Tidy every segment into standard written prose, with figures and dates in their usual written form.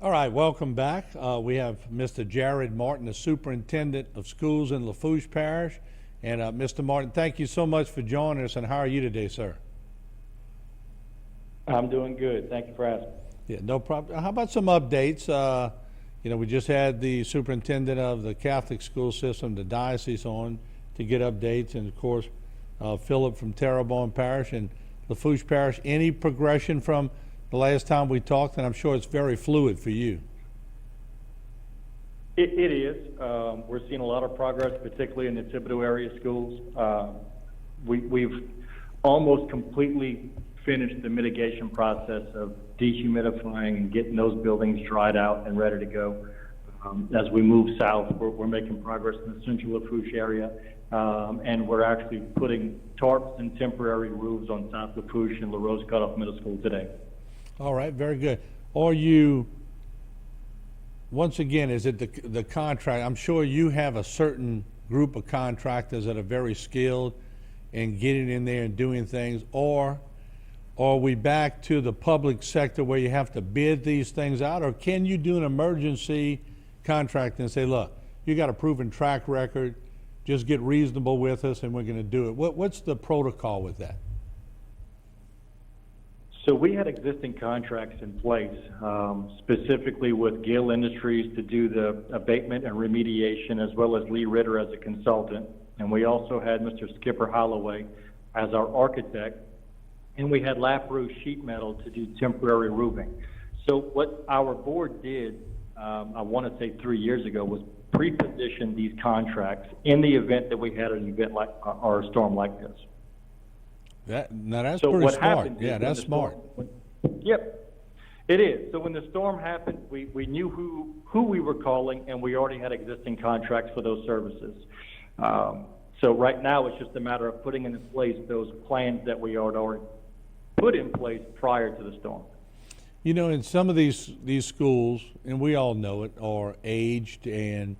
All right, welcome back. We have Mr. Jared Martin, the Superintendent of Schools in Lafourche Parish. And Mr. Martin, thank you so much for joining us, and how are you today, sir? I'm doing good. Thank you for asking. Yeah, no problem. How about some updates? We just had the superintendent of the Catholic school system, the diocese, on to get updates, and of course, Philip from Terrebonne Parish and Lafourche Parish. Any progression from the last time we talked? And I'm sure it's very fluid for you. It is. We're seeing a lot of progress, particularly in the Thibodeau area schools. We've almost completely finished the mitigation process of dehumidifying and getting those buildings dried out and ready to go. As we move south, we're making progress in the central Lafourche area, and we're actually putting tarps and temporary roofs on South Lafourche and La Rose Cutoff Middle School today. All right, very good. Are you, once again, is it the contract? I'm sure you have a certain group of contractors that are very skilled in getting in there and doing things, or are we back to the public sector where you have to bid these things out, or can you do an emergency contract and say, look, you got a proven track record, just get reasonable with us and we're going to do it? What's the protocol with that? So we had existing contracts in place, specifically with Gill Industries to do the abatement and remediation, as well as Lee Ritter as a consultant. And we also had Mr. Skipper Holloway as our architect. And we had Lafourche Sheet Metal to do temporary roofing. So what our board did, I want to say 3 years ago, was pre-position these contracts in the event that we had an event like or a storm like this. Now that's so pretty smart. Yeah, that's smart. Yep, it is. So when the storm happened, we knew who we were calling, and we already had existing contracts for those services. So right now it's just a matter of putting into place those plans that we had already put in place prior to the storm. You know, in some of these schools, and we all know it, are aged, and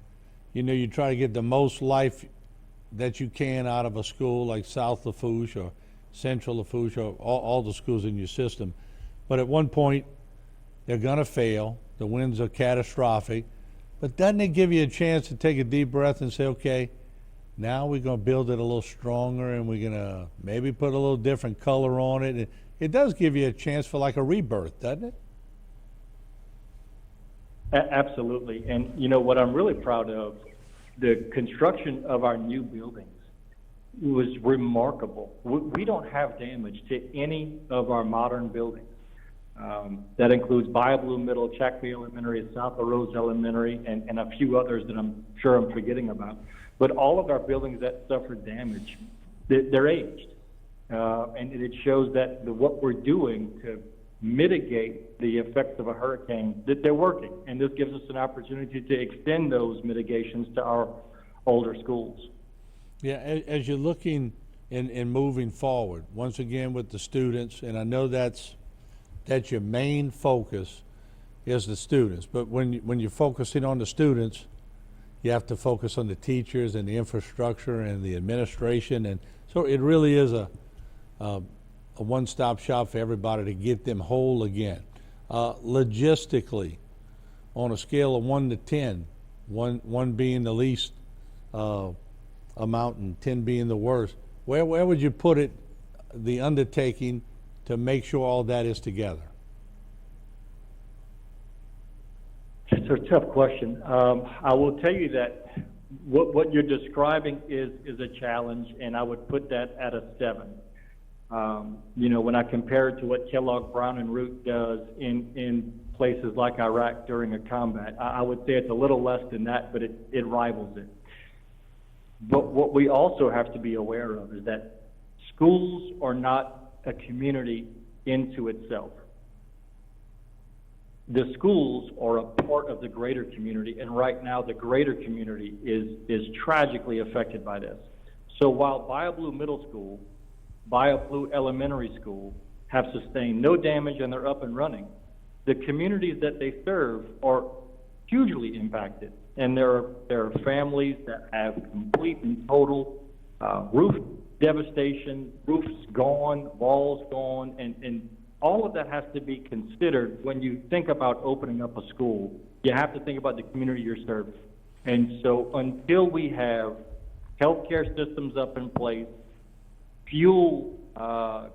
you try to get the most life that you can out of a school like South Lafourche or Central Lafourche, or all the schools in your system. But at one point, they're going to fail. The winds are catastrophic. But doesn't it give you a chance to take a deep breath and say, okay, now we're going to build it a little stronger, and we're going to maybe put a little different color on it? It does give you a chance for like a rebirth, doesn't it? Absolutely. And what I'm really proud of, the construction of our new buildings was remarkable. We don't have damage to any of our modern buildings. That includes Bayou Middle, Chackley Elementary, South La Rose Elementary, and a few others that I'm sure I'm forgetting about. But all of our buildings that suffered damage, they're aged. And it shows that what we're doing to mitigate the effects of a hurricane, that they're working. And this gives us an opportunity to extend those mitigations to our older schools. Yeah, as you're looking and moving forward, once again with the students, and I know that's your main focus is the students, but when you're focusing on the students, you have to focus on the teachers and the infrastructure and the administration, and so it really is a one-stop shop for everybody to get them whole again. Logistically, on a scale of 1 to 10, one being the least amount and 10 being the worst, where would you put it, the undertaking to make sure all that is together? It's a tough question. I will tell you that what you're describing is a challenge, and I would put that at a 7. When I compare it to what Kellogg, Brown, and Root does in places like Iraq during a combat, I would say it's a little less than that, but it rivals it. But what we also have to be aware of is that schools are not a community into itself. The schools are a part of the greater community, and right now the greater community is tragically affected by this. So while Bayou Middle School, Bayou Elementary School have sustained no damage and they're up and running, the communities that they serve are hugely impacted. And there are families that have complete and total roof devastation, roofs gone, walls gone, and all of that has to be considered when you think about opening up a school. You have to think about the community you're serving. And so until we have healthcare systems up in place, fuel,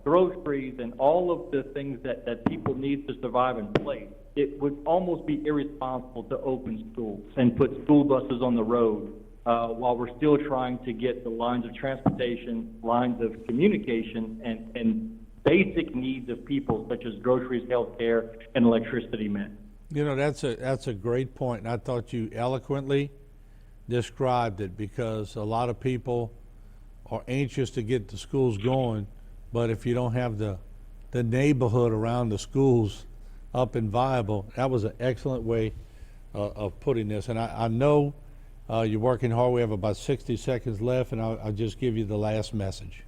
groceries, and all of the things that people need to survive in place, it would almost be irresponsible to open schools and put school buses on the road while we're still trying to get the lines of transportation, lines of communication, and basic needs of people such as groceries, healthcare, and electricity met. You know, that's a great point, and I thought you eloquently described it, because a lot of people are anxious to get the schools going, but if you don't have the neighborhood around the schools up and viable, that was an excellent way of putting this. And I know you're working hard. We have about 60 seconds left, and I'll just give you the last message.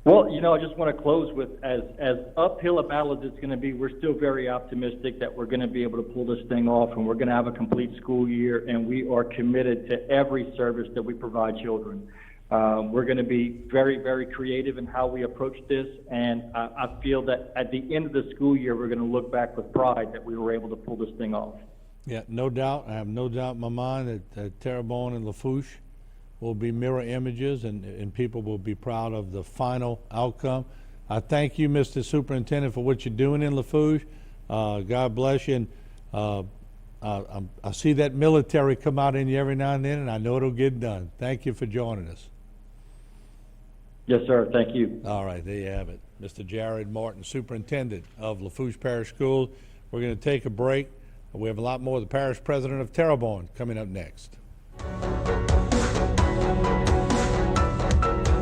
Well, you know, I just want to close with, as uphill a battle as it's going to be, we're still very optimistic that we're going to be able to pull this thing off, and we're going to have a complete school year, and we are committed to every service that we provide children. We're going to be very, very creative in how we approach this, and I feel that at the end of the school year, we're going to look back with pride that we were able to pull this thing off. Yeah, no doubt. I have no doubt in my mind that Terrebonne and Lafourche will be mirror images, and people will be proud of the final outcome. I thank you, Mr. Superintendent, for what you're doing in Lafourche. God bless you. And I see that military come out in you every now and then, and I know it'll get done. Thank you for joining us. Yes, sir. Thank you. All right, there you have it. Mr. Jared Martin, Superintendent of Lafourche Parish Schools. We're going to take a break. We have a lot more of the Parish President of Terrebonne coming up next.